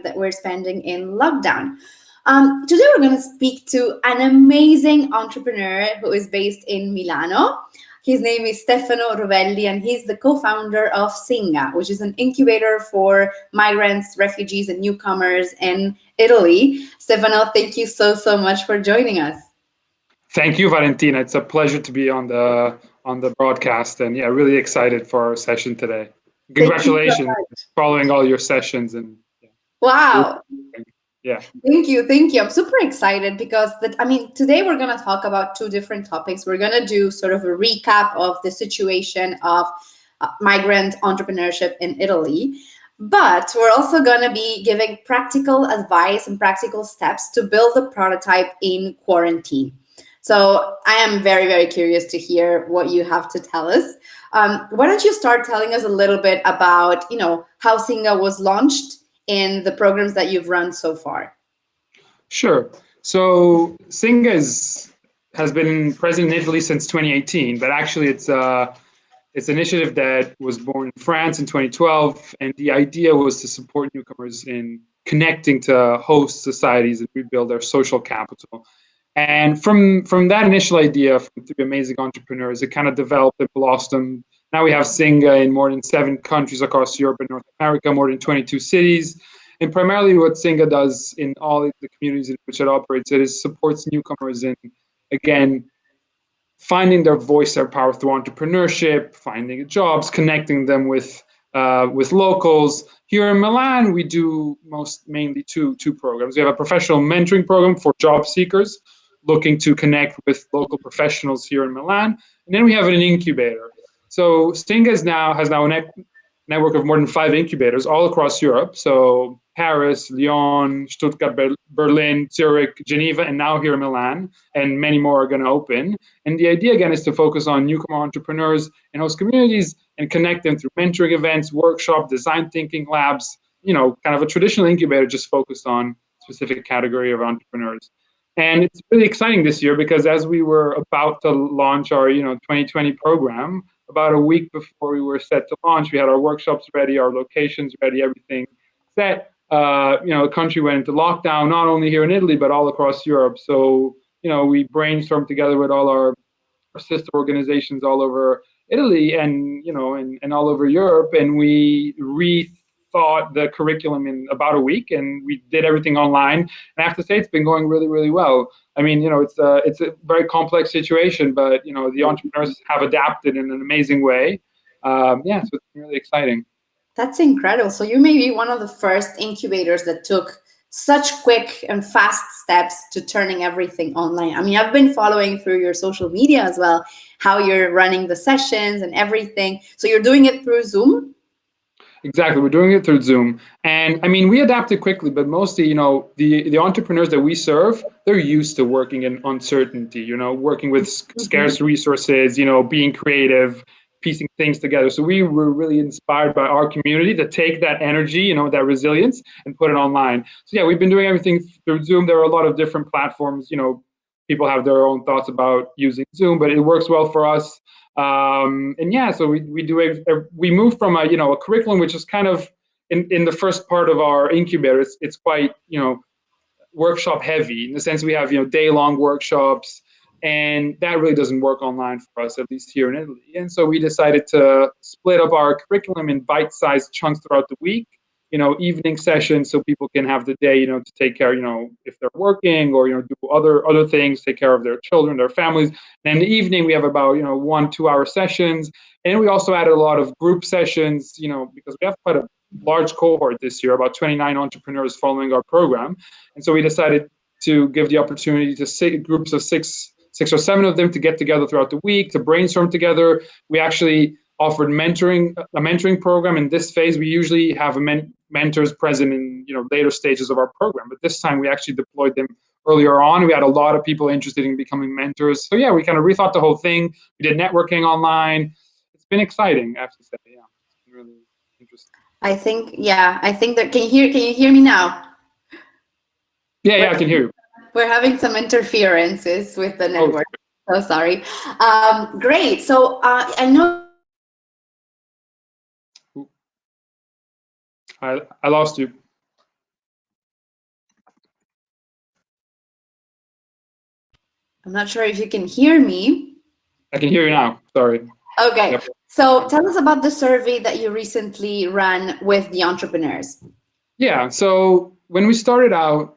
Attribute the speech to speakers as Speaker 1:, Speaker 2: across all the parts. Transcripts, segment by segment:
Speaker 1: that we're spending in lockdown. Today, we're going to speak to an amazing entrepreneur who is based in Milano. His name is Stefano Rovelli, and he's the co-founder of Singa, which is an incubator for migrants, refugees, and newcomers in Italy. Stefano, thank you so much for joining us.
Speaker 2: Thank you, Valentina. It's a pleasure to be on the broadcast, and yeah, really excited for our session today. Congratulations, following all your sessions and
Speaker 1: wow.
Speaker 2: Yeah.
Speaker 1: Thank you. I'm super excited because today we're going to talk about two different topics. We're going to do sort of a recap of the situation of migrant entrepreneurship in Italy, but we're also going to be giving practical advice and practical steps to build a prototype in quarantine. So I am very curious to hear what you have to tell us. Why don't you start telling us a little bit about, how Singa was launched in the programs that you've run so far?
Speaker 2: Sure. So Singa has been present in Italy since 2018, but actually it's an initiative that was born in France in 2012, and the idea was to support newcomers in connecting to host societies and rebuild their social capital. And from that initial idea, from three amazing entrepreneurs, it kind of developed and blossomed. Now we have Singa in more than 7 countries across Europe and North America, more than 22 cities. And primarily what Singa does in all the communities in which it operates, it is supports newcomers in, again, finding their voice, their power through entrepreneurship, finding jobs, connecting them with locals. Here in Milan, we do mainly two programs. We have a professional mentoring program for job seekers looking to connect with local professionals here in Milan. And then we have an incubator. So Singa has now a network of more than 5 incubators all across Europe. So Paris, Lyon, Stuttgart, Berlin, Zurich, Geneva, and now here in Milan, and many more are going to open. And the idea, again, is to focus on newcomer entrepreneurs and host communities and connect them through mentoring events, workshops, design thinking labs, kind of a traditional incubator just focused on a specific category of entrepreneurs. And it's really exciting this year because as we were about to launch our 2020 program, about a week before we were set to launch, we had our workshops ready, our locations ready, everything set. The country went into lockdown, not only here in Italy, but all across Europe. So, we brainstormed together with all our sister organizations all over Italy and, and all over Europe. And we rethought the curriculum in about a week, and we did everything online. And I have to say, it's been going really well. I mean, it's a very complex situation, but, the entrepreneurs have adapted in an amazing way. So it's been really exciting.
Speaker 1: That's incredible. So you may be one of the first incubators that took such quick and fast steps to turning everything online. I mean, I've been following through your social media as well, how you're running the sessions and everything. So you're doing it through Zoom?
Speaker 2: Exactly. We're doing it through Zoom. And I mean, we adapted quickly, but mostly, the entrepreneurs that we serve, they're used to working in uncertainty, working with scarce resources, being creative, piecing things together. So we were really inspired by our community to take that energy, that resilience, and put it online. So yeah, we've been doing everything through Zoom. There are a lot of different platforms, people have their own thoughts about using Zoom, but it works well for us. And yeah, so we moved from a curriculum which is kind of in the first part of our incubator. It's quite workshop heavy in the sense we have day-long workshops. And that really doesn't work online for us, at least here in Italy. And so we decided to split up our curriculum in bite-sized chunks throughout the week, evening sessions so people can have the day, to take care, if they're working or, do other things, take care of their children, their families. And in the evening, we have about, 1-2 hour sessions. And we also added a lot of group sessions, because we have quite a large cohort this year, about 29 entrepreneurs following our program. And so we decided to give the opportunity to groups of six or 7 of them to get together throughout the week, to brainstorm together. We actually offered a mentoring program. In this phase, we usually have mentors present in later stages of our program. But this time we actually deployed them earlier on. We had a lot of people interested in becoming mentors. So yeah, we kind of rethought the whole thing. We did networking online. It's been exciting, I have to say. Yeah, it's been really interesting.
Speaker 1: I think that can you hear me now?
Speaker 2: Yeah, I can hear you.
Speaker 1: We're having some interferences with the network. So sorry. Great. So I know.
Speaker 2: I lost you.
Speaker 1: I'm not sure if you can hear me.
Speaker 2: I can hear you now. Sorry.
Speaker 1: Okay.
Speaker 2: Yep.
Speaker 1: So tell us about the survey that you recently ran with the entrepreneurs.
Speaker 2: Yeah. So when we started out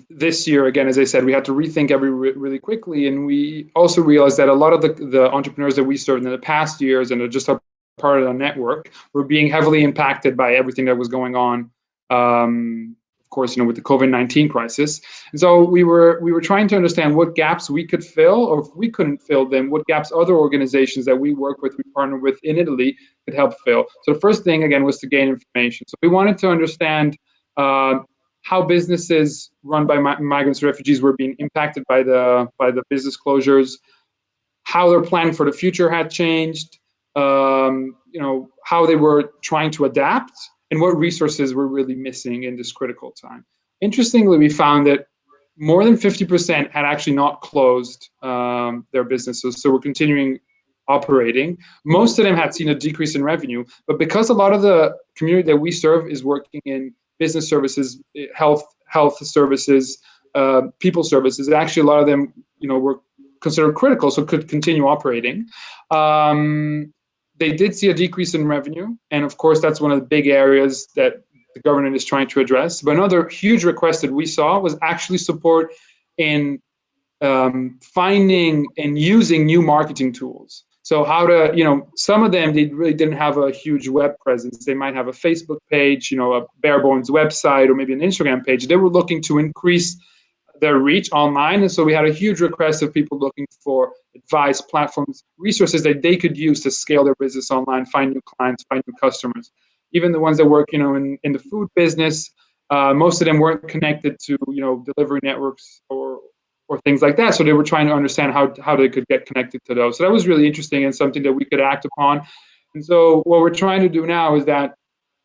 Speaker 2: this year, again, as I said, we had to rethink really quickly, and we also realized that a lot of the entrepreneurs that we served in the past years and are just a part of the network were being heavily impacted by everything that was going on. Of course, with the COVID-19 crisis, and so we were trying to understand what gaps we could fill, or if we couldn't fill them, what gaps other organizations that we work with, we partner with in Italy, could help fill. So the first thing again was to gain information. So we wanted to understand how businesses run by migrants and refugees were being impacted by the business closures, how their plan for the future had changed, how they were trying to adapt, and what resources were really missing in this critical time. Interestingly, we found that more than 50% had actually not closed their businesses, so we're continuing operating. Most of them had seen a decrease in revenue, but because a lot of the community that we serve is working in business services, health services, people services, actually a lot of them, were considered critical, so could continue operating. They did see a decrease in revenue, and of course, that's one of the big areas that the government is trying to address. But another huge request that we saw was actually support in finding and using new marketing tools. So how to, some of them, they really didn't have a huge web presence. They might have a Facebook page, a bare bones website, or maybe an Instagram page. They were looking to increase their reach online. And so we had a huge request of people looking for advice, platforms, resources that they could use to scale their business online, find new clients, find new customers. Even the ones that work, in the food business, most of them weren't connected to, delivery networks or things like that. So they were trying to understand how they could get connected to those. So that was really interesting and something that we could act upon. And so what we're trying to do now is that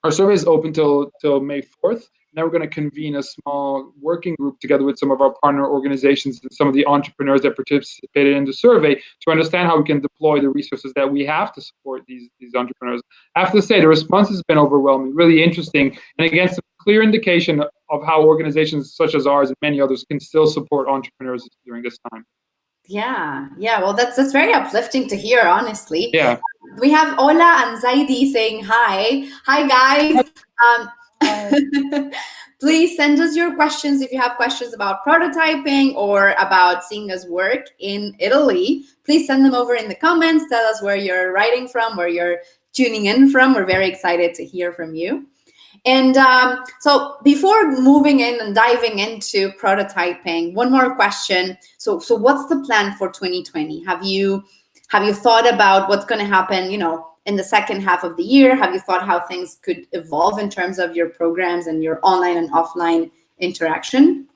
Speaker 2: our survey is open till May 4th. Now we're going to convene a small working group together with some of our partner organizations and some of the entrepreneurs that participated in the survey to understand how we can deploy the resources that we have to support these entrepreneurs. I have to say the response has been overwhelming, really interesting, and again, some clear indication of how organizations such as ours and many others can still support entrepreneurs during this time.
Speaker 1: Yeah, yeah. Well, that's very uplifting to hear, honestly.
Speaker 2: Yeah.
Speaker 1: We have Ola and Zaidi saying hi. Hi, guys. Please send us your questions if you have questions about prototyping or about Singa's work in Italy. Please send them over in the comments. Tell us where you're writing from, where you're tuning in from. We're very excited to hear from you. And so before moving in and diving into prototyping, one more question. So what's the plan for 2020? Have you thought about what's going to happen, in the second half of the year? Have you thought how things could evolve in terms of your programs and your online and offline interaction?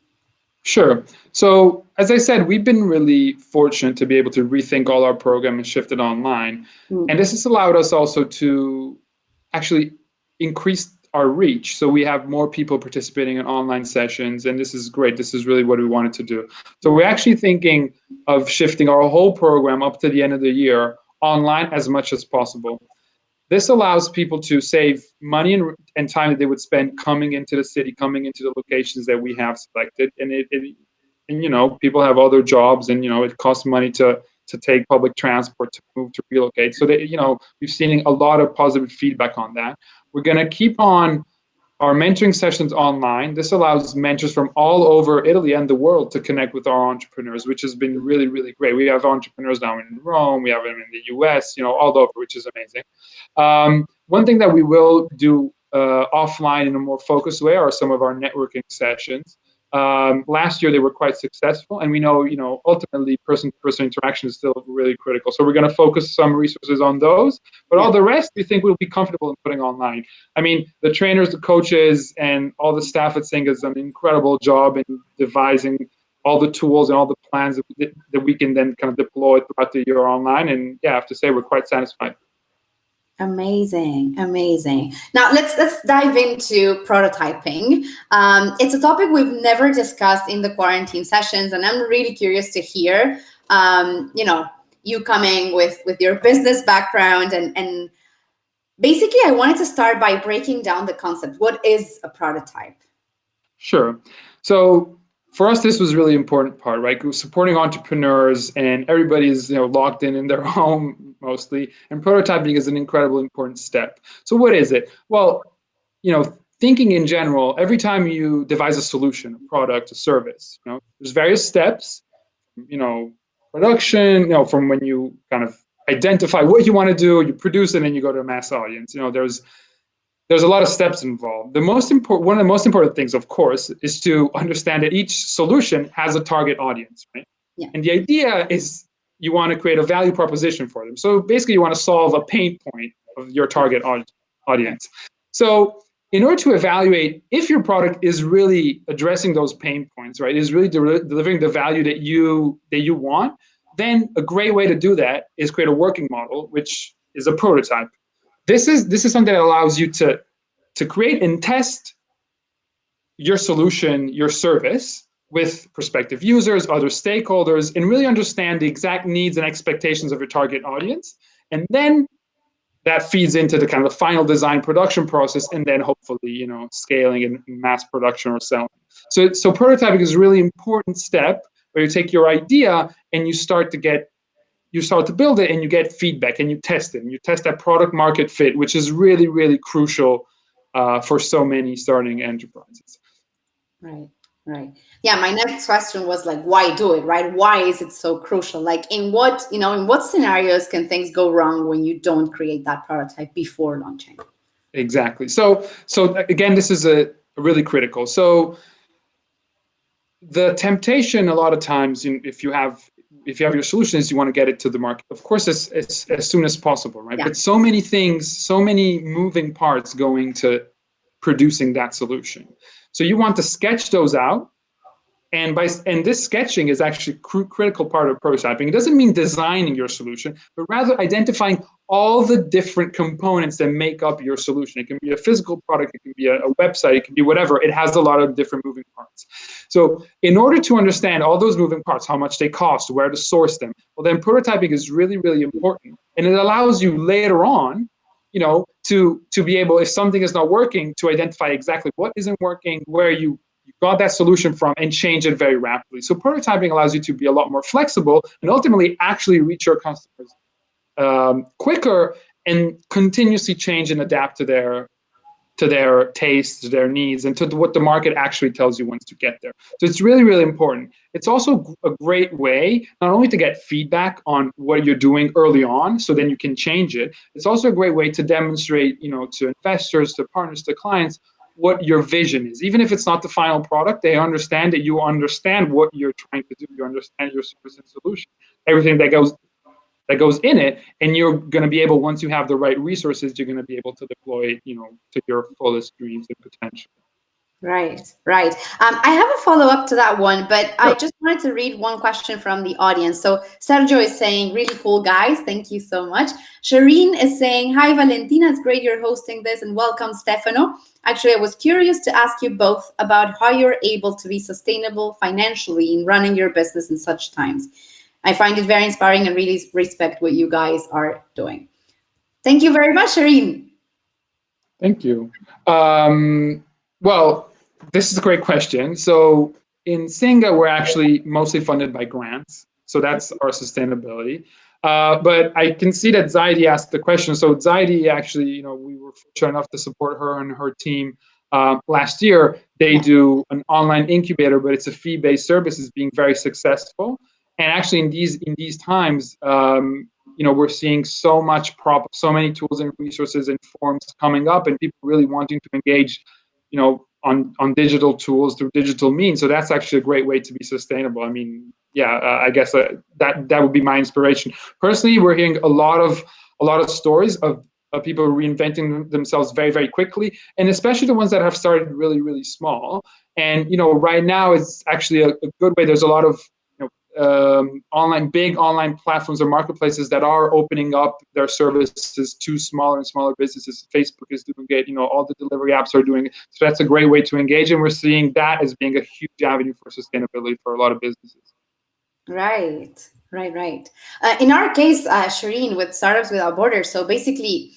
Speaker 2: Sure. So, as I said, we've been really fortunate to be able to rethink all our program and shift it online. And this has allowed us also to actually increase our reach. So we have more people participating in online sessions, and this is great. This is really what we wanted to do. So we're actually thinking of shifting our whole program up to the end of the year online as much as possible. This allows people to save money and time that they would spend coming into the city, coming into the locations that we have selected. And people have other jobs, and it costs money to take public transport, to move, to relocate. So we've seen a lot of positive feedback on that. We're going to keep on our mentoring sessions online. This allows mentors from all over Italy and the world to connect with our entrepreneurs, which has been really, really great. We have entrepreneurs now in Rome, we have them in the US, all over, which is amazing. One thing that we will do offline in a more focused way are some of our networking sessions. Last year they were quite successful, and we know, ultimately person-to-person interaction is still really critical. So we're going to focus some resources on those, but all the rest we think we'll be comfortable in putting online. I mean, the trainers, the coaches, and all the staff at Singa has done an incredible job in devising all the tools and all the plans that we can then kind of deploy throughout the year online. And yeah, I have to say we're quite satisfied.
Speaker 1: Amazing, amazing. Now let's dive into prototyping. It's a topic we've never discussed in the quarantine sessions, and I'm really curious to hear, you coming with your business background, and basically, I wanted to start by breaking down the concept. What is a prototype?
Speaker 2: Sure. So for us, this was really important part, right? Supporting entrepreneurs, and everybody's locked in their home mostly, and prototyping is an incredibly important step. So what is it? Well, thinking in general, every time you devise a solution, a product, a service, there's various steps, production, from when you kind of identify what you want to do, you produce it, and you go to a mass audience. There's a lot of steps involved. One of the most important things, of course, is to understand that each solution has a target audience, right?
Speaker 1: Yeah.
Speaker 2: And the idea is you want to create a value proposition for them. So basically, you want to solve a pain point of your target audience. So in order to evaluate if your product is really addressing those pain points, right, is really delivering the value that you want, then a great way to do that is create a working model, which is a prototype. This is something that allows you to create and test your solution, your service, with prospective users, other stakeholders, and really understand the exact needs and expectations of your target audience. And then that feeds into the kind of final design production process, and then hopefully, scaling and mass production or selling. So prototyping is a really important step where you take your idea and you start to build it, and you get feedback, and you test it, and you test that product market fit, which is really, really crucial for so many starting enterprises.
Speaker 1: Right. Right. Yeah. My next question was like, why do it? Right. Why is it so crucial? Like, in what scenarios can things go wrong when you don't create that prototype before launching?
Speaker 2: Exactly. So again, this is a really critical. So the temptation a lot of times, if you have your solutions, you want to get it to the market, of course, as soon as possible, right?
Speaker 1: Yeah.
Speaker 2: But so many things, so many moving parts going to producing that solution. So you want to sketch those out. And this sketching is actually a critical part of prototyping. It doesn't mean designing your solution, but rather identifying all the different components that make up your solution. It can be a physical product, it can be a website, it can be whatever. It has a lot of different moving parts. So in order to understand all those moving parts, how much they cost, where to source them, well, then prototyping is really, really important. And it allows you later on, to be able, if something is not working, to identify exactly what isn't working, where you got that solution from, and change it very rapidly. So prototyping allows you to be a lot more flexible and ultimately actually reach your customers quicker, and continuously change and adapt to their tastes, to their needs, and to what the market actually tells you once you get there. So it's really, really important. It's also a great way not only to get feedback on what you're doing early on, so then you can change it. It's also a great way to demonstrate, to investors, to partners, to clients, what your vision is. Even if it's not the final product, they understand that you understand what you're trying to do. You understand your service and solution, everything that goes in it, and you're going to be able, once you have the right resources, you're going to be able to deploy it, to your fullest dreams and potential.
Speaker 1: Right, right. I have a follow up to that one, but I
Speaker 2: Sure.
Speaker 1: just wanted to read one question from the audience. So Sergio is saying, really cool, guys. Thank you so much. Shireen is saying, hi, Valentina. It's great you're hosting this, and welcome, Stefano. Actually, I was curious to ask you both about how you're able to be sustainable financially in running your business in such times. I find it very inspiring and really respect what you guys are doing. Thank you very much, Shireen.
Speaker 2: Thank you. Well, this is a great question. So in Singa, we're actually mostly funded by grants. So that's our sustainability. But I can see that Zaidi asked the question. So Zaidi, actually, we were fortunate enough to support her and her team last year. They do an online incubator, but it's a fee-based service. It's being very successful. And actually, in these times, we're seeing so many tools and resources and forums coming up, and people really wanting to engage, on digital tools through digital means. So that's actually a great way to be sustainable. I mean, yeah, I guess that would be my inspiration. Personally, we're hearing a lot of stories of people reinventing themselves very, very quickly, and especially the ones that have started really, really small. And right now it's actually a good way. There's a lot of big online platforms or marketplaces that are opening up their services to smaller and smaller businesses. Facebook is doing it, all the delivery apps are doing it. So that's a great way to engage, and we're seeing that as being a huge avenue for sustainability for a lot of businesses.
Speaker 1: Right, right, right. In our case, Shireen, with Startups Without Borders, so basically,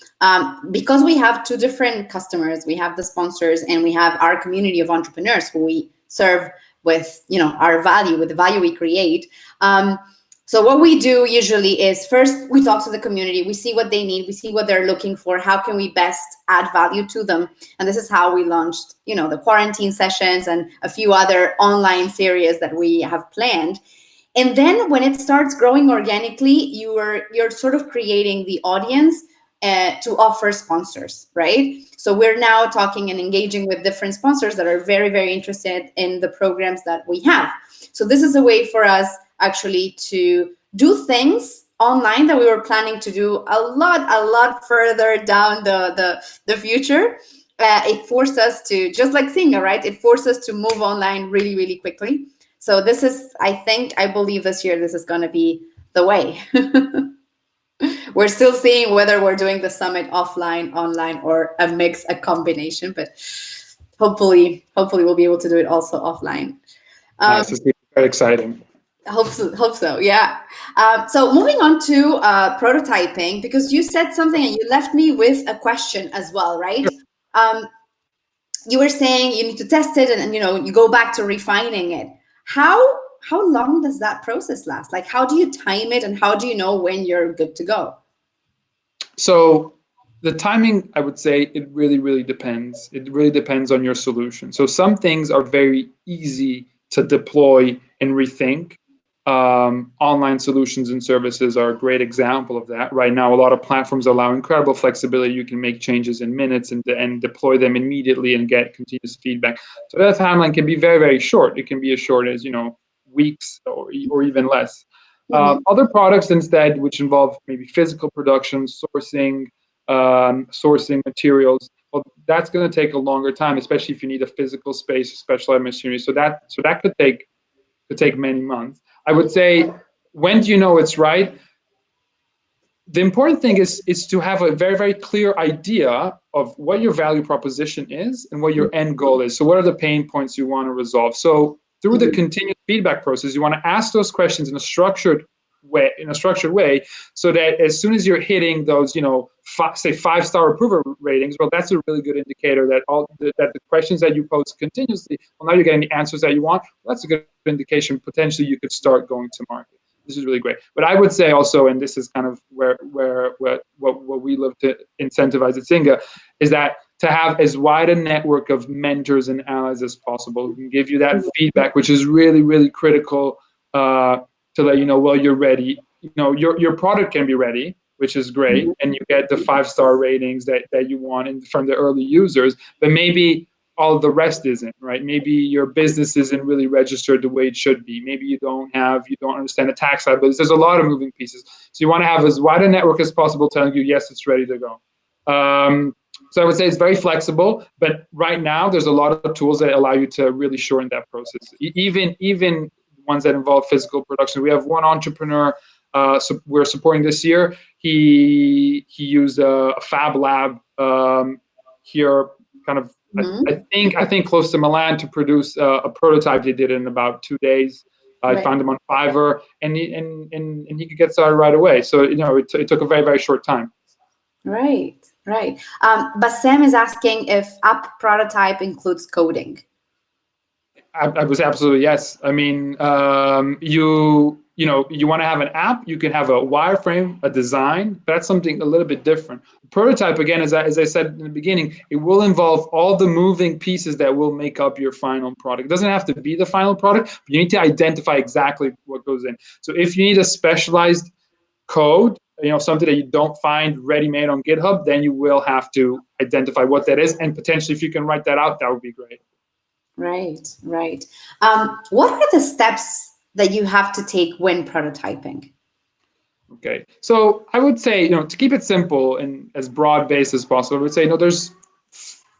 Speaker 1: because we have two different customers, we have the sponsors and we have our community of entrepreneurs who we serve with our value, with the value we create. So what we do usually is first we talk to the community, we see what they need, we see what they're looking for, how can we best add value to them. And this is how we launched, the quarantine sessions and a few other online series that we have planned. And then when it starts growing organically, you're sort of creating the audience to offer sponsors, right? So we're now talking and engaging with different sponsors that are very, very interested in the programs that we have. So this is a way for us actually to do things online that we were planning to do a lot further down the future. It forced us to, just like Singa, right? It forced us to move online really, really quickly. So this is, I believe this year, this is going to be the way. We're still seeing whether we're doing the summit offline, online, or a mix, a combination, but hopefully we'll be able to do it also offline.
Speaker 2: Nice. It's very exciting.
Speaker 1: Hope so, yeah. So moving on to prototyping, because you said something and you left me with a question as well, right? You were saying you need to test it and you go back to refining it. How long does that process last? Like, how do you time it and how do you know when you're good to go?
Speaker 2: So the timing, I would say, it really, really depends. It really depends on your solution. So some things are very easy to deploy and rethink. Online solutions and services are a great example of that. Right now, a lot of platforms allow incredible flexibility. You can make changes in minutes and deploy them immediately and get continuous feedback. So that timeline can be very, very short. It can be as short as weeks or even less. Other products instead, which involve maybe physical production, sourcing materials, well, that's going to take a longer time, especially if you need a physical space, specialized machinery. So that could take many months. I would say, when do you know it's right? The important thing is to have a very, very clear idea of what your value proposition is and what your end goal is. So what are the pain points you want to resolve? So through the continuous feedback process, you want to ask those questions in a structured way, so that as soon as you're hitting those, say 5-star approval ratings, well, that's a really good indicator that the questions that you pose continuously, well, now you're getting the answers that you want. Well, that's a good indication. Potentially, you could start going to market. This is really great. But I would say also, and this is kind of where what we love to incentivize at Singa, is that to have as wide a network of mentors and allies as possible who can give you that feedback, which is really, really critical to let you know, well, you're ready. Your product can be ready, which is great, and you get the 5-star ratings that you want from the early users, but maybe all the rest isn't, right? Maybe your business isn't really registered the way it should be. Maybe you don't understand the tax side, but there's a lot of moving pieces. So you want to have as wide a network as possible telling you, yes, it's ready to go. So I would say it's very flexible, but right now there's a lot of tools that allow you to really shorten that process. Even ones that involve physical production. We have one entrepreneur we're supporting this year. He used a fab lab here, kind of. I think close to Milan, to produce a prototype. They did it in about 2 days. I found him on Fiverr, and he could get started right away. So it took a very, very short time.
Speaker 1: Right. Bassem is asking if app prototype includes coding.
Speaker 2: I was absolutely yes. I mean, you want to have an app, you can have a wireframe, a design, but that's something a little bit different. Prototype, again, as I said in the beginning, it will involve all the moving pieces that will make up your final product. It doesn't have to be the final product, but you need to identify exactly what goes in. So if you need a specialized code, something that you don't find ready-made on GitHub, then you will have to identify what that is, and potentially if you can write that out, that would be great.
Speaker 1: Right. What are the steps that you have to take when prototyping?
Speaker 2: Okay, so I would say, to keep it simple and as broad-based as possible, I would say, there's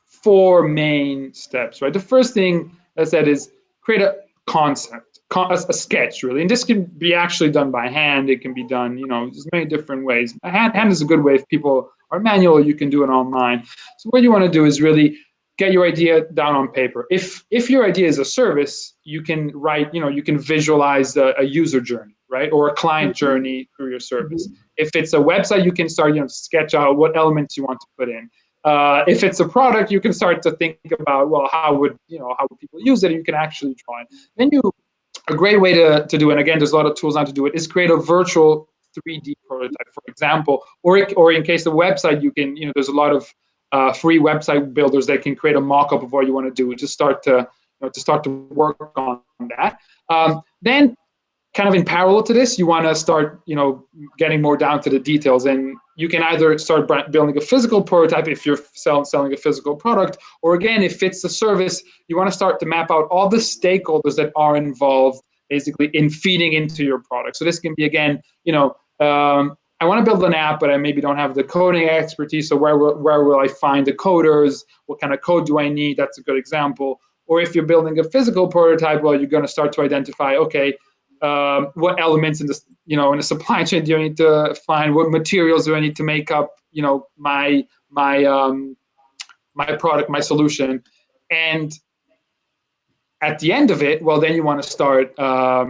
Speaker 2: 4 main steps, right? The first thing I said is create a concept, a sketch, really. And this can be actually done by hand. It can be done, there's many different ways. Hand is a good way. If people are manual, you can do it online. So what you want to do is really get your idea down on paper. If your idea is a service, you can write, you can visualize a user journey, right? Or a client journey through your service. If it's a website, you can start, sketch out what elements you want to put in. If it's a product, you can start to think about, well, how would people use it? And you can actually try it. Then a great way to do it, and again, there's a lot of tools now to do it, is create a virtual 3D prototype, for example, or in case the website, you can, there's a lot of free website builders that can create a mock-up of what you want to do to start to work on that. Then kind of in parallel to this, you want to start, getting more down to the details. And you can either start building a physical prototype if you're selling a physical product, or again, if it's a service, you want to start to map out all the stakeholders that are involved basically in feeding into your product. So this can be, again, I want to build an app, but I maybe don't have the coding expertise. So where will I find the coders? What kind of code do I need? That's a good example. Or if you're building a physical prototype, well, you're going to start to identify, okay, what elements in this, in the supply chain do I need to find? What materials do I need to make up, my product, my solution? And at the end of it, well, then you want to start, I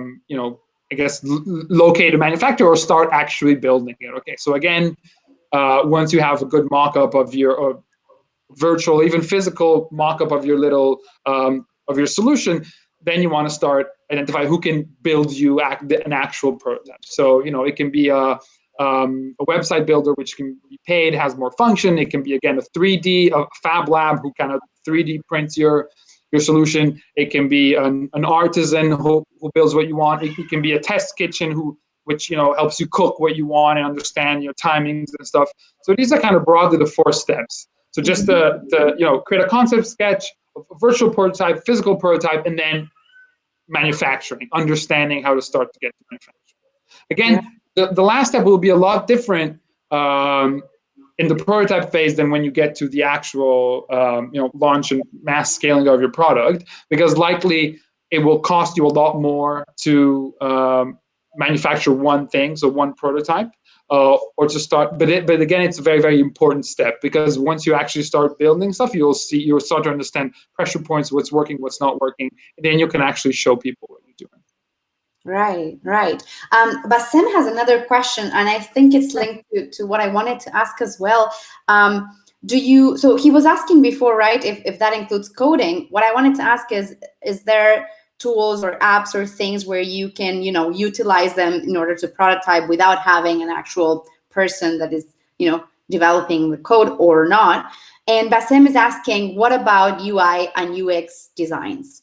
Speaker 2: guess, locate a manufacturer or start actually building it. Okay, so again, once you have a good mock-up of your virtual, even physical mock-up of your little of your solution, then you want to start identify who can build you an actual prototype. So it can be a website builder, which can be paid, has more function. It can be, again, a 3D, a fab lab who kind of 3D prints your solution. It can be an artisan who builds what you want. It can be a test kitchen which helps you cook what you want and understand your timings and stuff. So these are kind of broadly the 4 steps. So just to create a concept sketch, a virtual prototype, physical prototype, and then manufacturing, understanding how to start to get to manufacturing. Again, the last step will be a lot different in the prototype phase than when you get to the actual launch and mass scaling of your product, because likely it will cost you a lot more to manufacture one thing, so one prototype, or to start. But again, it's a very, very important step, because once you actually start building stuff, you'll start to understand pressure points, what's working, what's not working, and then you can actually show people what you're doing.
Speaker 1: Right. Bassem has another question, and I think it's linked to what I wanted to ask as well. So he was asking before, right, if that includes coding. What I wanted to ask is there tools or apps or things where you can, utilize them in order to prototype without having an actual person that is, developing the code or not? And Bassem is asking, what about UI and UX designs?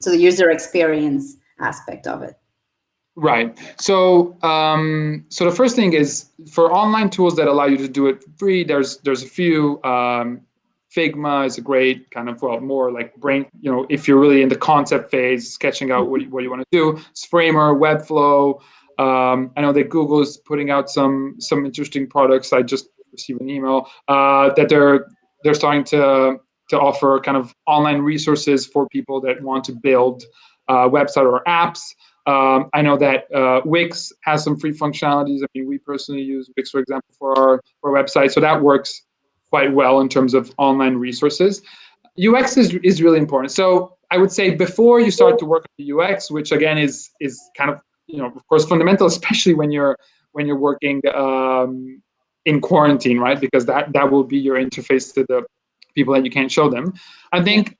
Speaker 1: So the user experience aspect of it.
Speaker 2: Right. So so the first thing is, for online tools that allow you to do it free, there's a few. Figma is a great kind of, more like brain, if you're really in the concept phase, sketching out what you want to do. Framer, Webflow. I know that Google is putting out some interesting products. I just received an email that they're starting to offer kind of online resources for people that want to build website or apps. I know that Wix has some free functionalities. I mean, we personally use Wix, for example, for our website, so that works quite well in terms of online resources. UX is really important. So I would say, before you start to work on UX, which again is kind of, of course, fundamental, especially when you're working in quarantine, right? Because that will be your interface to the people that you can't show them. I think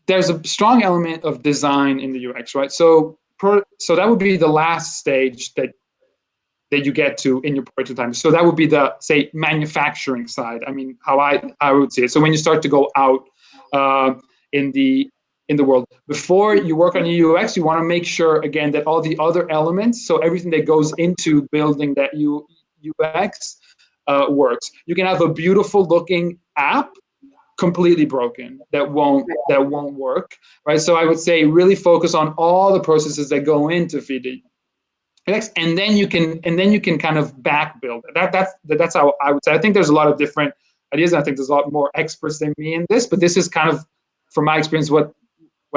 Speaker 2: there's a strong element of design in the UX, right? So that would be the last stage that you get to in your prototype. So that would be the, say, manufacturing side. I mean, how I would say it. So when you start to go out in the world, before you work on your UX, you want to make sure, again, that all the other elements, so everything that goes into building that UX works. You can have a beautiful looking app completely broken that won't work, right? So I would say, really focus on all the processes that go into feeding, and then you can kind of back build it. That's how I would say. I think there's a lot of different ideas, and I think there's a lot more experts than me in this, but this is kind of, from my experience, what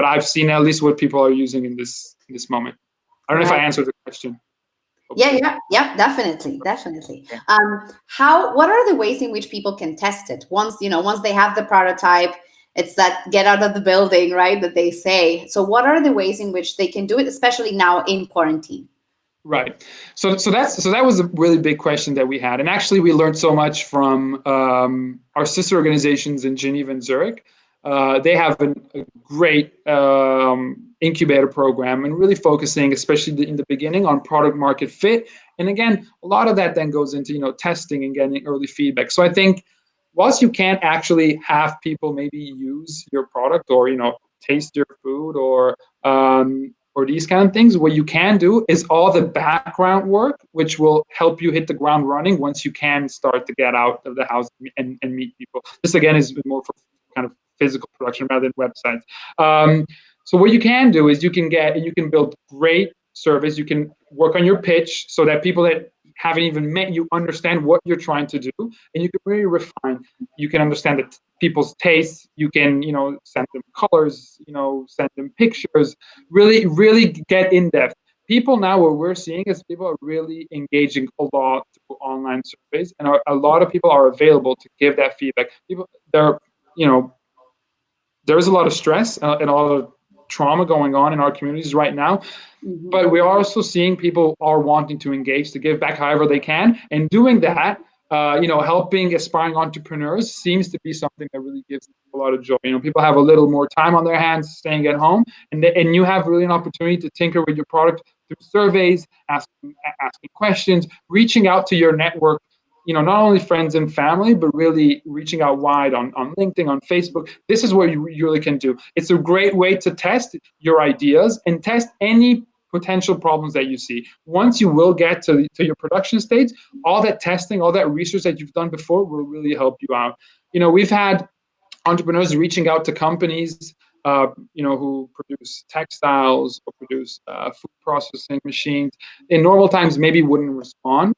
Speaker 2: I've seen, at least what people are using in this moment. I don't know if I answered the question.
Speaker 1: Yeah, definitely.
Speaker 2: Okay.
Speaker 1: What are the ways in which people can test it once they have the prototype? It's that get out of the building, right, that they say. So what are the ways in which they can do it, especially now in quarantine?
Speaker 2: Right. So that was a really big question that we had, and actually we learned so much from our sister organizations in Geneva and Zurich. They have a great incubator program and really focusing, especially in the beginning, on product market fit. And again, a lot of that then goes into testing and getting early feedback. So I think whilst you can't actually have people maybe use your product or taste your food or these kind of things, what you can do is all the background work, which will help you hit the ground running once you can start to get out of the house and meet people. This again is more for kind of physical production rather than websites. So what you can do is you can build great service. You can work on your pitch so that people that haven't even met you understand what you're trying to do, and you can really refine. You can understand the people's tastes. You can send them colors. Send them pictures. Really get in depth. People now, what we're seeing is people are really engaging a lot through online surveys, and a lot of people are available to give that feedback. People, they're you know there's a lot of stress and a lot of trauma going on in our communities right now.
Speaker 1: Mhm.
Speaker 2: But we are also seeing people are wanting to engage, to give back however they can, and doing that, helping aspiring entrepreneurs seems to be something that really gives a lot of joy. People have a little more time on their hands staying at home, and you have really an opportunity to tinker with your product through surveys, asking questions, reaching out to your network. Not only friends and family, but really reaching out wide on LinkedIn, on Facebook. This is what you really can do. It's a great way to test your ideas and test any potential problems that you see. Once you will get to your production stage, all that testing, all that research that you've done before will really help you out. We've had entrepreneurs reaching out to companies, who produce textiles or produce food processing machines. In normal times, maybe wouldn't respond.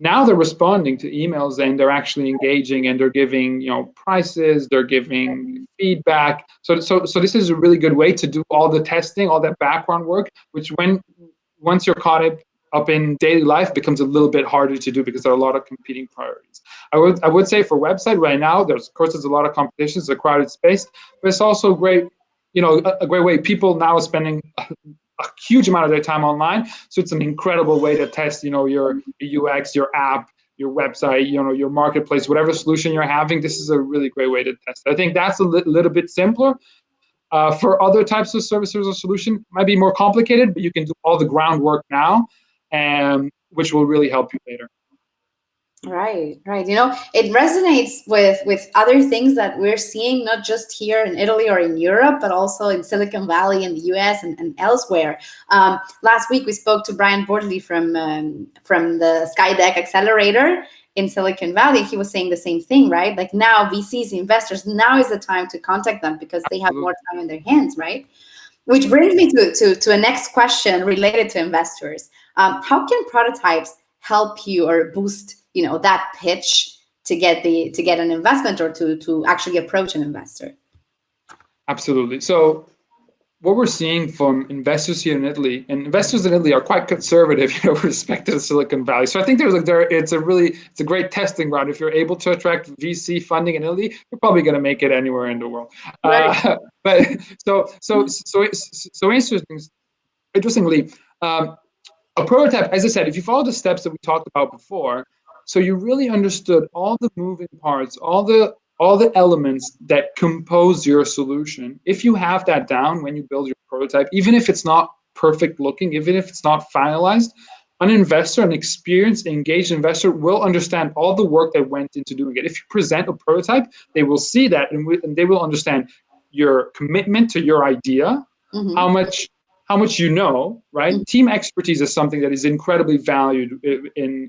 Speaker 2: Now they're responding to emails and they're actually engaging and they're giving prices, they're giving feedback. So this is a really good way to do all the testing, all that background work, which once you're caught up in daily life becomes a little bit harder to do because there are a lot of competing priorities. I would say for website right now, there's a lot of competition, it's a crowded space, but it's also great, a great way. People now are spending a huge amount of their time online, so it's an incredible way to test, your UX, your app, your website, your marketplace, whatever solution you're having. This is a really great way to test. I think that's a little bit simpler. For other types of services or solution, it might be more complicated, but you can do all the groundwork now, and which will really help you later.
Speaker 1: Right, right. It resonates with other things that we're seeing, not just here in Italy or in Europe, but also in Silicon Valley, in the US, and elsewhere. Last week we spoke to Brian Bortley from the Skydeck Accelerator in Silicon Valley. He was saying the same thing, right? Like now, VCs, investors, now is the time to contact them because they have
Speaker 2: Absolutely.
Speaker 1: more time in their hands, right? Which brings me to a next question related to investors. How can prototypes help you or boost, that pitch to get an investment or to actually approach an investor?
Speaker 2: Absolutely. So what we're seeing from investors here in Italy, and investors in Italy are quite conservative, with respect to the Silicon Valley. So I think it's a great testing ground. If you're able to attract VC funding in Italy, you're probably going to make it anywhere in the world.
Speaker 1: Right.
Speaker 2: But so interestingly, a prototype, as I said, if you follow the steps that we talked about before, so you really understood all the moving parts, all the elements that compose your solution. If you have that down when you build your prototype, even if it's not perfect looking, even if it's not finalized, an investor, an experienced, engaged investor will understand all the work that went into doing it. If you present a prototype, they will see that and they will understand your commitment to your idea, how
Speaker 1: Mm-hmm.
Speaker 2: much right? Team expertise is something that is incredibly valued in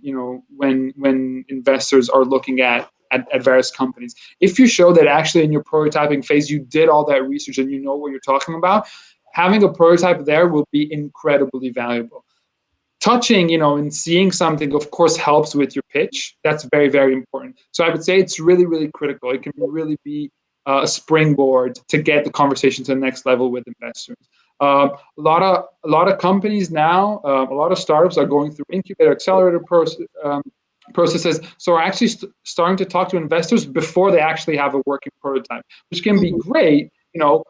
Speaker 2: when investors are looking at various companies. If you show that actually in your prototyping phase you did all that research and you know what you're talking about, having a prototype there will be incredibly valuable. Touching, and seeing something, of course, helps with your pitch. That's very, very important. So I would say it's really, really critical. It can really be a springboard to get the conversation to the next level with investors. A lot of companies now, a lot of startups are going through incubator accelerator processes. So are actually starting to talk to investors before they actually have a working prototype, which can be
Speaker 1: Mm-hmm.
Speaker 2: great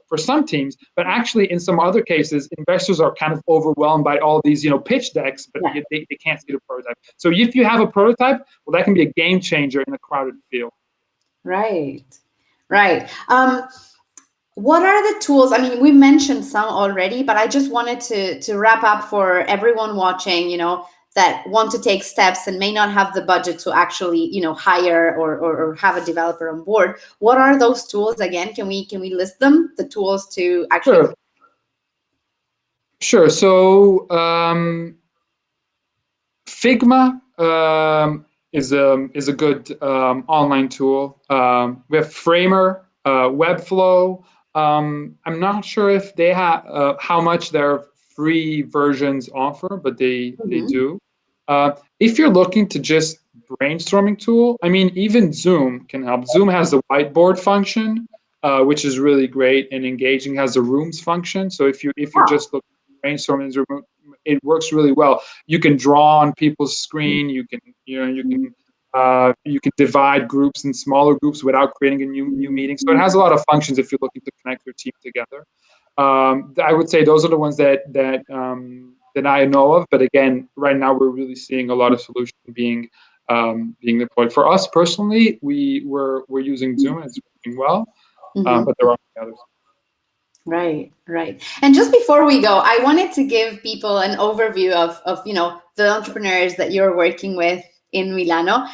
Speaker 2: for some teams, but actually in some other cases, investors are kind of overwhelmed by all these, pitch decks, but
Speaker 1: Yeah.
Speaker 2: they can't see the prototype. So if you have a prototype, well, that can be a game changer in a crowded field.
Speaker 1: Right. Right. What are the tools? I mean, we mentioned some already, but I just wanted to wrap up for everyone watching, that want to take steps and may not have the budget to actually, hire or have a developer on board. What are those tools again? Can we list them? The tools to actually.
Speaker 2: Sure. Sure. So Figma is a good online tool. We have Framer, Webflow. I'm not sure if they have how much their free versions offer, but they
Speaker 1: Mhm.
Speaker 2: do. If you're looking to just brainstorming tool, I mean, even Zoom can help. Zoom has the whiteboard function, which is really great and engaging. Has the rooms function. So if you're
Speaker 1: Oh,
Speaker 2: just looking brainstorming, it works really well. You can draw on people's screen. You can divide groups in smaller groups without creating a new meeting. So it has a lot of functions if you're looking to connect your team together. I would say those are the ones that I know of. But again, right now we're really seeing a lot of solutions being deployed. For us personally, we're using Zoom and it's working well.
Speaker 1: mhm.
Speaker 2: But there are others.
Speaker 1: Right, right. And just before we go, I wanted to give people an overview of the entrepreneurs that you're working with in Milano.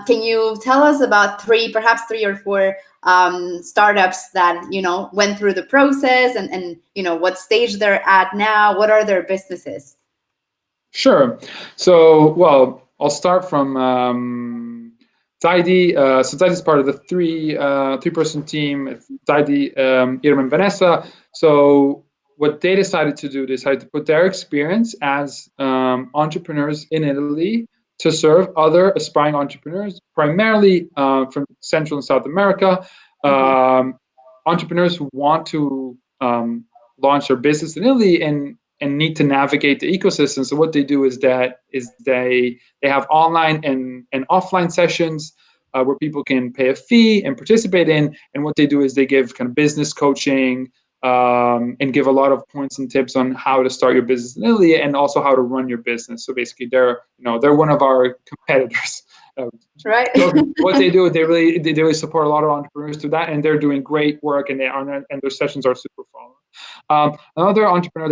Speaker 1: Can you tell us about perhaps three or four startups that went through the process and what stage they're at now? What are their businesses?
Speaker 2: Sure. So, well, I'll start from Zaidi. So Zaidi is part of the three-person team. It's Zaidi, Irma, and Vanessa. So what they decided to do, they decided to put their experience as entrepreneurs in Italy to serve other aspiring entrepreneurs, primarily from Central and South America,
Speaker 1: Mhm.
Speaker 2: um, entrepreneurs who want to launch their business in Italy and need to navigate the ecosystem. So what they do is they have online and offline sessions where people can pay a fee and participate in. And what they do is they give kind of business coaching and give a lot of points and tips on how to start your business in Italy and also how to run your business. So basically, they're one of our competitors. Uh,
Speaker 1: Right.
Speaker 2: what they do, they really support a lot of entrepreneurs through that, and they're doing great work, and their sessions are super fun. Another entrepreneur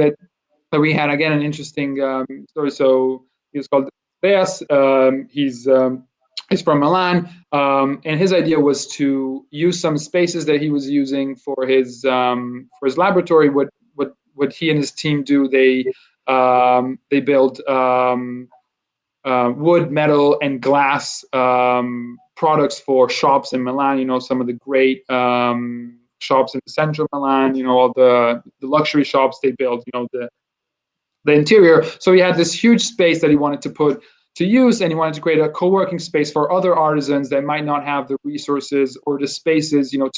Speaker 2: that we had, again, an interesting story. So he was called Andreas. He's from Milan, and his idea was to use some spaces that he was using for his laboratory. What he and his team do, they build wood, metal, and glass products for shops in Milan. Some of the great shops in central Milan. All the luxury shops they build. The interior. So he had this huge space that he wanted to put to use, and he wanted to create a co-working space for other artisans that might not have the resources or the spaces, to
Speaker 1: Yeah.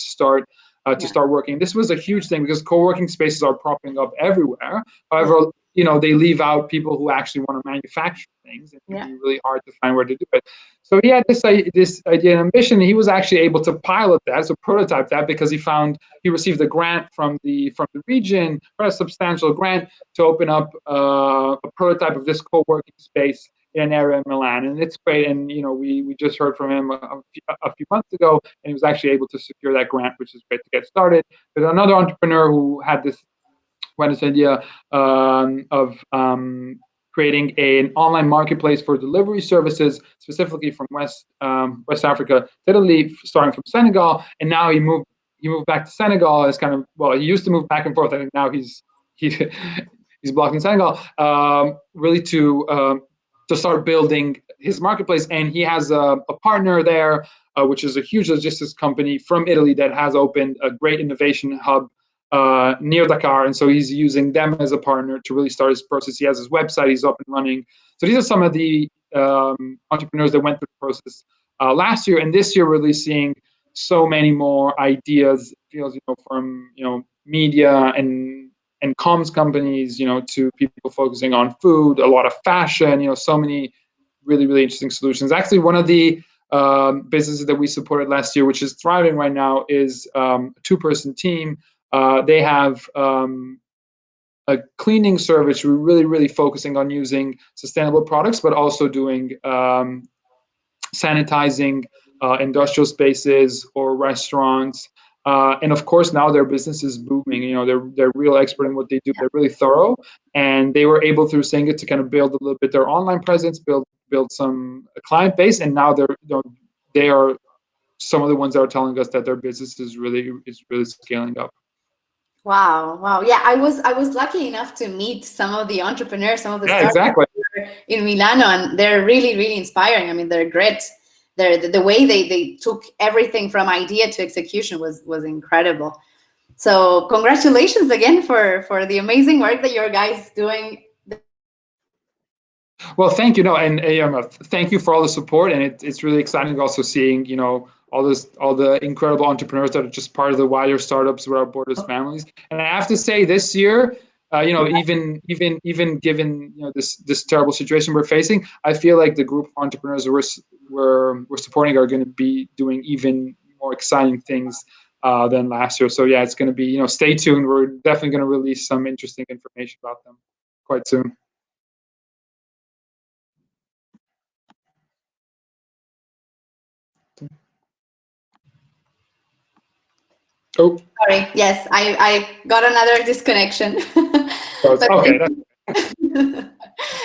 Speaker 2: start working. This was a huge thing because co-working spaces are popping up everywhere.
Speaker 1: Yeah.
Speaker 2: However, they leave out people who actually want to manufacture things. It can
Speaker 1: Yeah.
Speaker 2: be really hard to find where to do it. So he had this idea and ambition. And he was actually able to pilot that, so prototype that, because he received a grant from the region, a substantial grant, to open up a prototype of this co-working space in an area in Milan, and it's great. And we just heard from him a few months ago, and he was actually able to secure that grant, which is great to get started. There's another entrepreneur who had this idea of creating an online marketplace for delivery services, specifically from West Africa to Italy, starting from Senegal, and now he moved back to Senegal. As kind of, well, he used to move back and forth, and now he he's blocked in Senegal, really to start building his marketplace. And he has a partner there, which is a huge logistics company from Italy that has opened a great innovation hub near Dakar. And so he's using them as a partner to really start his process. He has his website, he's up and running. So these are some of the entrepreneurs that went through the process last year. And this year, we're really seeing so many more ideas, from media and comms companies, to people focusing on food, a lot of fashion, so many really, really interesting solutions. Actually, one of the businesses that we supported last year, which is thriving right now, is a two-person team. They have a cleaning service. We're really focusing on using sustainable products, but also doing sanitizing industrial spaces or restaurants. And of course, now their business is booming. They're real expert in what they do. They're really thorough, and they were able through Singa to kind of build a little bit their online presence, build some client base, and now they are some of the ones that are telling us that their business is really scaling up.
Speaker 1: Wow. Yeah, I was lucky enough to meet some of the entrepreneurs, some of the
Speaker 2: Yeah,
Speaker 1: startups
Speaker 2: exactly.
Speaker 1: in Milano, and they're really inspiring. I mean, they're great. The way they took everything from idea to execution was incredible. So congratulations again for the amazing work that your guys doing.
Speaker 2: Well, thank you. No, and thank you for all the support, and it's really exciting also seeing all the incredible entrepreneurs that are just part of the wider startups without borders families. And I have to say, this year, even given this terrible situation we're facing, I feel like the group of entrepreneurs we're supporting are going to be doing even more exciting things than last year. So yeah, it's going to be stay tuned. We're definitely going to release some interesting information about them quite soon. Oh,
Speaker 1: Sorry, yes, I got another disconnection. But
Speaker 2: okay.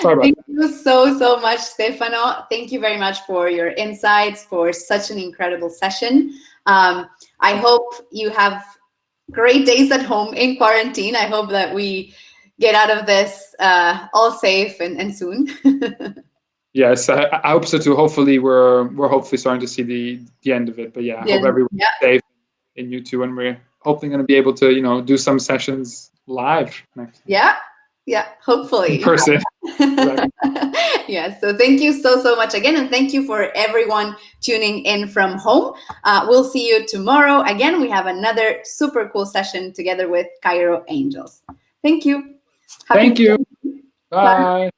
Speaker 2: Sorry about
Speaker 1: thank
Speaker 2: that.
Speaker 1: you so much, Stefano. Thank you very much for your insights, for such an incredible session. I hope you have great days at home in quarantine. I hope that we get out of this all safe and soon.
Speaker 2: Yes, I hope so too. Hopefully, we're hopefully starting to see the end of it. But yeah, I hope
Speaker 1: Then,
Speaker 2: everyone's
Speaker 1: yeah,
Speaker 2: safe, and you too. And we're hopefully going to be able to do some sessions live next
Speaker 1: yeah,
Speaker 2: in
Speaker 1: hopefully.
Speaker 2: person. Exactly.
Speaker 1: Yes, so thank you so much again, and thank you for everyone tuning in from home. We'll see you tomorrow. Again, we have another super cool session together with Cairo Angels. Thank you. Happy
Speaker 2: Thank you.
Speaker 1: Bye.
Speaker 2: Bye.